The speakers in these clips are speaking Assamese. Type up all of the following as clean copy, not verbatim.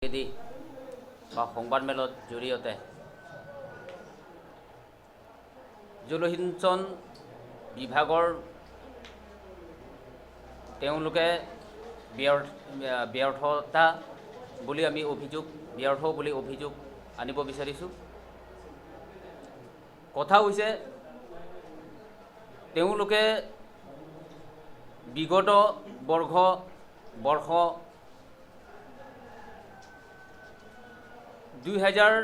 যোগেদি বা সংবাদমেলত জৰিয়তে জলসিঞ্চন বিভাগৰ তেওঁলোকে ব্যৰ্থতা বুলি আমি ব্যৰ্থ বুলি অভিযোগ আনিব বিচাৰিছোঁ। কথা হৈছে তেওঁলোকে বিগত বৰ্ষ 2013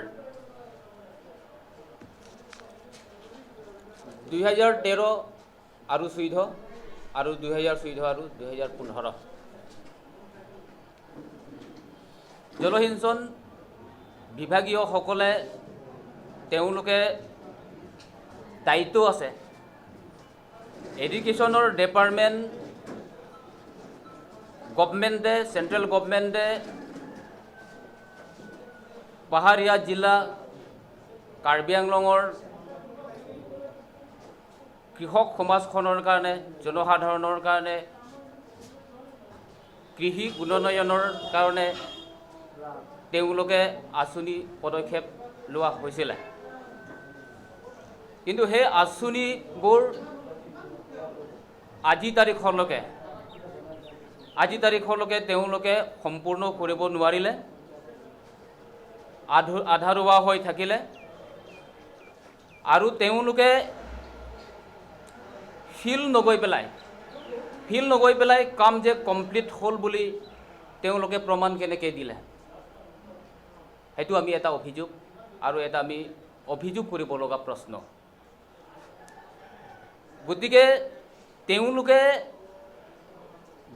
আৰু 14 আৰু 2014 আৰু 2015 জলসিঞ্চন বিভাগীয়সকলে তেওঁলোকে দায়িত্ব আছে। এডুকেশ্যনৰ ডিপাৰ্টমেণ্ট গভৰ্ণমেণ্টে চেণ্ট্ৰেল গভৰ্ণমেণ্টে পাহাৰীয়া জিলা কাৰ্বি আংলঙৰ কৃষক সমাজখনৰ কাৰণে জনসাধাৰণৰ কাৰণে কৃষি উন্নয়নৰ কাৰণে তেওঁলোকে আঁচনি পদক্ষেপ লোৱা হৈছিলে। কিন্তু সেই আঁচনিবোৰ আজি তাৰিখলৈকে তেওঁলোকে সম্পূৰ্ণ কৰিব নোৱাৰিলে, আধাৰুৱা হৈ থাকিলে আৰু তেওঁলোকে ফিল নগৈ পেলাই কাম যে কমপ্লিট হ'ল বুলি তেওঁলোকে প্ৰমাণ কেনেকৈ দিলে, সেইটো আমি এটা অভিযোগ আৰু এটা আমি অভিযোগ কৰিব লগা প্ৰশ্ন। গতিকে তেওঁলোকে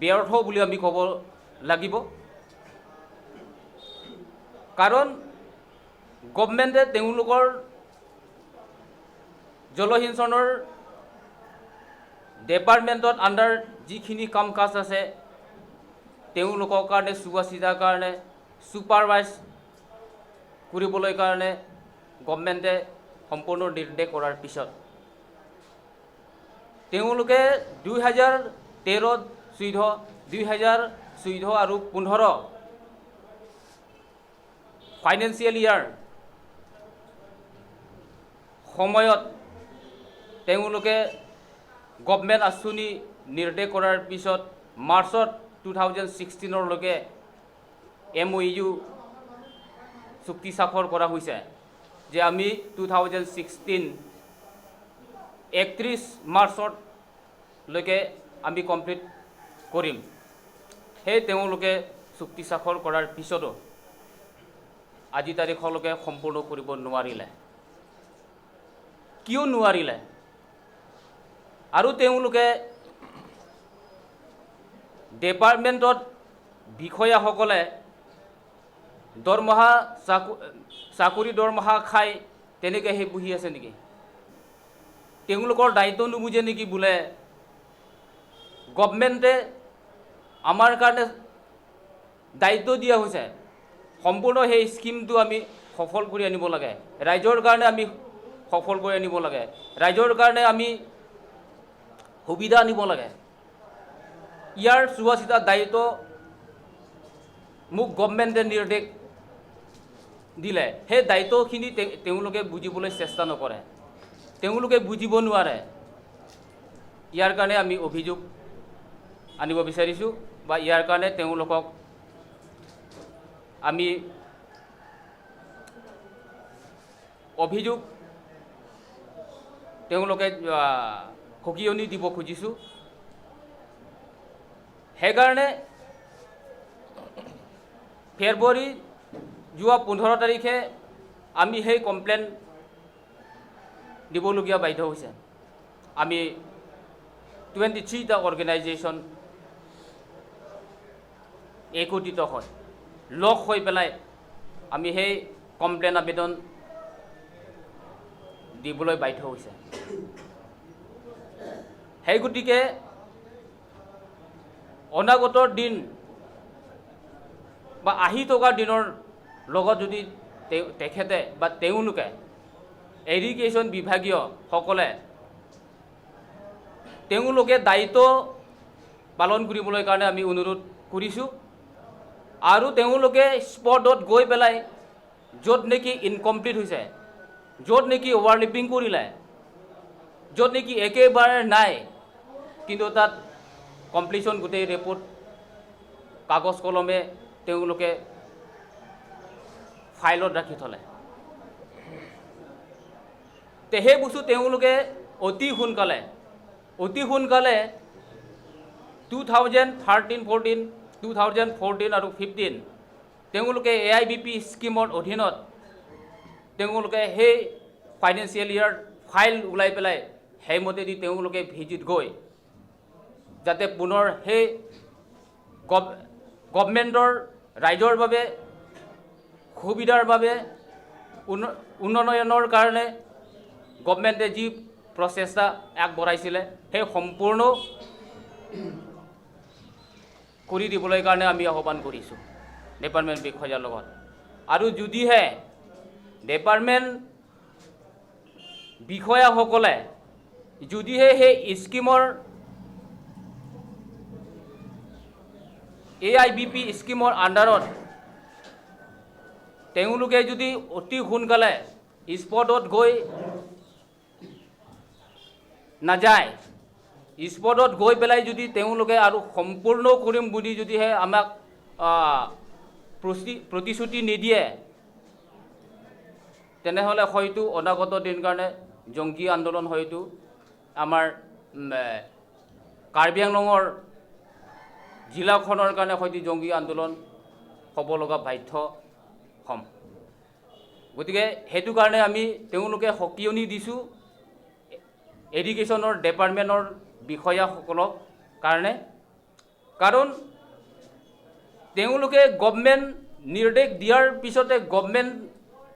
ব্যৰ্থ বুলি আমি ক'ব লাগিব, কাৰণ গভৰ্ণমেণ্টে তেওঁলোকৰ জলসিঞ্চনৰ ডিপাৰ্টমেণ্টত আণ্ডাৰ যিখিনি কাম কাজ আছে তেওঁলোকৰ কাৰণে চোৱা চিতাৰ কাৰণে ছুপাৰভাইজ কৰিবলৈ কাৰণে গভৰ্ণমেণ্টে সম্পূৰ্ণ নিৰ্দেশ কৰাৰ পিছত তেওঁলোকে 2013-14 আৰু 15 ফাইনেন্সিয়েল ইয়াৰ সময়ত তেওঁলোকে গভৰ্ণমেণ্ট আঁচনি নিৰ্দেশ কৰাৰ পিছত মাৰ্চত 2016লৈকে MOU চুক্তি স্বাক্ষৰ কৰা হৈছে যে আমি 2016 31 মাৰ্চলৈকে আমি কমপ্লিট কৰিম। সেই তেওঁলোকে চুক্তি স্বাক্ষৰ কৰাৰ পিছতো আজি তাৰিখলৈকে সম্পূৰ্ণ কৰিব নোৱাৰিলে। কিয় নোৱাৰিলে? আৰু তেওঁলোকে ডিপাৰ্টমেণ্টত বিষয়াসকলে চাকৰি দৰমহা খাই তেনেকৈ সেই বহি আছে নেকি? তেওঁলোকৰ দায়িত্ব নুবুজে নেকি? বোলে গভৰ্ণমেণ্টে আমাৰ কাৰণে দায়িত্ব দিয়া হৈছে, সম্পূৰ্ণ সেই স্কিমটো আমি সফল কৰি আনিব লাগে, ৰাইজৰ কাৰণে আমি সফল কৰি আনিব লাগে, ৰাইজৰ কাৰণে আমি সুবিধা আনিব লাগে। ইয়াৰ চোৱা চিতা দায়িত্ব মোক গভৰ্ণমেণ্টে নিৰ্দেশ দিলে, সেই দায়িত্বখিনি তেওঁলোকে বুজিবলৈ চেষ্টা নকৰে, তেওঁলোকে বুজিব নোৱাৰে। ইয়াৰ কাৰণে আমি অভিযোগ আনিব বিচাৰিছোঁ বা ইয়াৰ কাৰণে তেওঁলোকক আমি অভিযোগ তেওঁলোকে সকিয়নি দিব খুজিছোঁ। সেইকাৰণে ফেব্ৰুৱাৰী যোৱা 15 তাৰিখে আমি সেই কমপ্লেইন দিবলগীয়া বাধ্য হৈছে। আমি 23টা অৰ্গেনাইজেশ্যন একত্ৰিত হয় লগ হৈ পেলাই আমি সেই কমপ্লেইন আবেদন দিবলৈ বাধ্য হৈছে। সেই গতিকে অনাগত দিন বা আহি থকা দিনৰ লগত যদি তেখেতে বা তেওঁলোকে এডুকেশ্যন বিভাগীয়সকলে তেওঁলোকে দায়িত্ব পালন কৰিবলৈ কাৰণে আমি অনুৰোধ কৰিছোঁ। আৰু তেওঁলোকে স্পটত গৈ পেলাই য'ত নেকি ইনকমপ্লিট হৈছে, য'ত নেকি অভাৰলিপিং কৰিলে, য'ত নেকি একেবাৰে নাই, কিন্তু তাত কমপ্লিশ্যন গোটেই ৰিপৰ্ট কাগজ কলমে তেওঁলোকে ফাইলত ৰাখি থলে। তে সেই বস্তু তেওঁলোকে অতি সোনকালে 2013-14, 2014 আৰু 15 তেওঁলোকে AIBP স্কিমৰ অধীনত তেওঁলোকে সেই ফাইনেন্সিয়েল ইয়াৰ ফাইল ওলাই পেলাই সেইমতেদি তেওঁলোকে ভিজিট গৈ যাতে পুনৰ সেই গভৰ্ণমেণ্টৰ ৰাইজৰ বাবে সুবিধাৰ বাবে উন্নয়নৰ কাৰণে গভৰ্ণমেণ্টে যি প্ৰচেষ্টা আগবঢ়াইছিলে সেই সম্পূৰ্ণ কৰি দিবলৈ কাৰণে আমি আহ্বান কৰিছোঁ ডিপাৰ্টমেণ্ট বিষয়াৰ লগত। আৰু যদিহে ডিপাৰ্টমেণ্ট বিষয়াসকলে যদিহে সেই স্কিমৰ AIBP স্কিমৰ আণ্ডাৰত তেওঁলোকে যদি অতি সোনকালে স্পটত গৈ নাযায়, স্পটত গৈ পেলাই যদি তেওঁলোকে আৰু সম্পূৰ্ণ কৰিম বুলি যদিহে আমাক প্ৰতিশ্ৰুতি নিদিয়ে, তেনেহ'লে হয়তো অনাগত দিন কাৰণে জংগী আন্দোলন হয়তো আমাৰ কাৰ্বি আংলঙৰ জিলাখনৰ কাৰণে হয়তো জংগী আন্দোলন হ'ব লগা বাধ্য হ'ম। গতিকে সেইটো কাৰণে আমি তেওঁলোকে সকিয়নি দিছোঁ এডুকেশ্যনৰ ডিপাৰ্টমেণ্টৰ বিষয়াসকলক কাৰণে, কাৰণ তেওঁলোকে গভৰ্ণমেণ্ট নিৰ্দেশ দিয়াৰ পিছতে গভৰ্ণমেণ্ট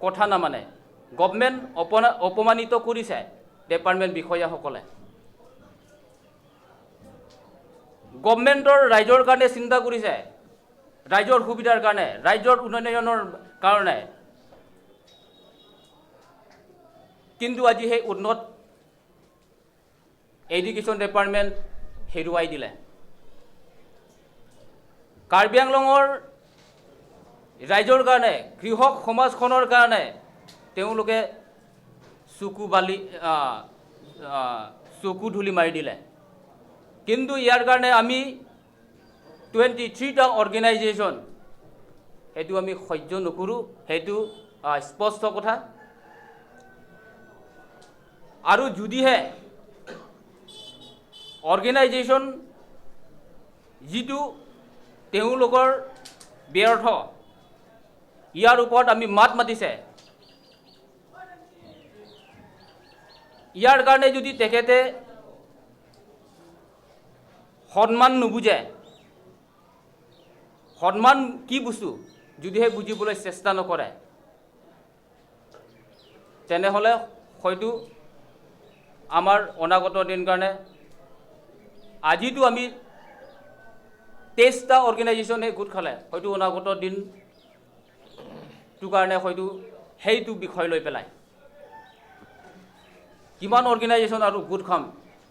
কথা নামানে, গভৰ্ণমেণ্ট অপমানিত কৰিছে ডিপাৰ্টমেণ্ট বিষয়াসকলে। গভৰ্ণমেণ্টৰ ৰাইজৰ কাৰণে চিন্তা কৰিছে, ৰাইজৰ সুবিধাৰ কাৰণে, ৰাইজৰ উন্নয়নৰ কাৰণে, কিন্তু আজি সেই উন্নত এডুকেশ্যন ডিপাৰ্টমেণ্ট হেৰুৱাই দিলে। কাৰ্বি আংলঙৰ ৰাইজৰ কাৰণে, কৃষক সমাজখনৰ কাৰণে তেওঁলোকে চকু ধূলি মাৰি দিলে। কিন্তু ইয়াৰ কাৰণে আমি 23টা অৰ্গেনাইজেশ্যন সেইটো আমি সহ্য নকৰোঁ, সেইটো স্পষ্ট কথা। আৰু যদিহে অৰ্গেনাইজেশ্যন যিটো তেওঁলোকৰ ব্যৰ্থ, ইয়াৰ ওপৰত আমি মাত মাতিছে, ইয়াৰ কাৰণে যদি তেখেতে সন্মান নুবুজে, সন্মান কি বস্তু যদিহে বুজিবলৈ চেষ্টা নকৰে, তেনেহ'লে হয়তো আমাৰ অনাগত দিন কাৰণে আজিতো আমি 23টা অৰ্গেনাইজেশ্যনে গোট খালে, হয়তো অনাগত দিনটোৰ কাৰণে হয়তো সেইটো বিষয় লৈ পেলাই কিমান অৰ্গেনাইজেশ্যন আৰু গোট খাম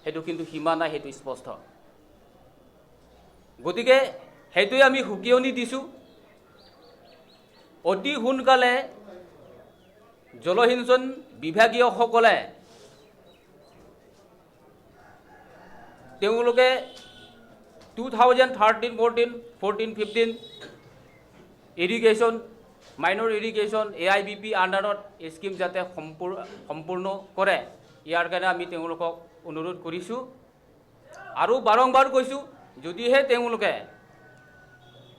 সেইটো কিন্তু সীমা নাই, সেইটো স্পষ্ট। গতিকে সেইটোৱে আমি সকিয়নি দিছোঁ, অতি সোনকালে জলসিঞ্চন বিভাগীয়সকলে তেওঁলোকে 2013-14, 14-15 ইৰিগেশ্যন, মাইনৰ ইৰিগেশ্যন AIBP আণ্ডাৰত স্কিম যাতে সম্পূৰ্ণ কৰে, ইয়াৰ কাৰণে আমি তেওঁলোকক অনুৰোধ কৰিছোঁ। আৰু বাৰম্বাৰ কৈছোঁ, যদিহে তেওঁলোকে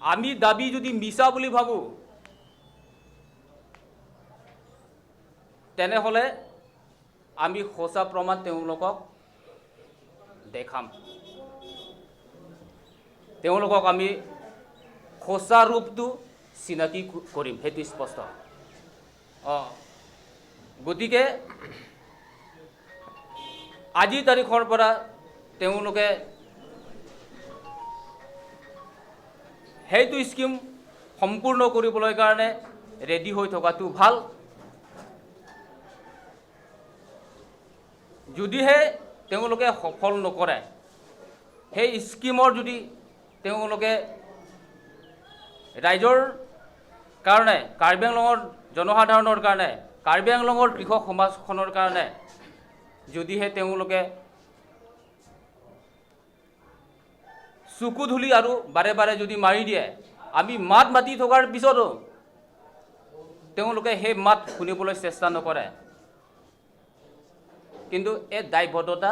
আমি দাবী যদি মিছা বুলি ভাবোঁ, তেনেহ'লে আমি সঁচা প্ৰমাণ তেওঁলোকক দেখাম, তেওঁলোকক আমি সঁচা ৰূপটো চিনাকি কৰিম, সেইটো স্পষ্ট। গতিকে আজিৰ তাৰিখৰ পৰা তেওঁলোকে সেইটো স্কিম সম্পূৰ্ণ কৰিবলৈ কাৰণে ৰেডি হৈ থকাটো ভাল। যদিহে তেওঁলোকে সফল নকৰে, সেই স্কিমৰ যদি তেওঁলোকে ৰাইজৰ কাৰণে কাৰ্বি আংলঙৰ জনসাধাৰণৰ কাৰণে কাৰ্বি আংলঙৰ কৃষক সমাজখনৰ কাৰণে যদিহে তেওঁলোকে চকু ধূলি আৰু বাৰে বাৰে যদি মাৰি দিয়ে আমি মাত মাতি থকাৰ পিছতো তেওঁলোকে সেই মাত শুনিবলৈ চেষ্টা নকৰে কিন্তু এই দায়বদ্ধতা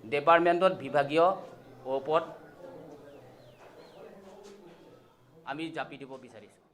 ডিপাৰ্টমেণ্টত বিভাগীয় ওপৰত আমি জাপি দিব বিচাৰিছোঁ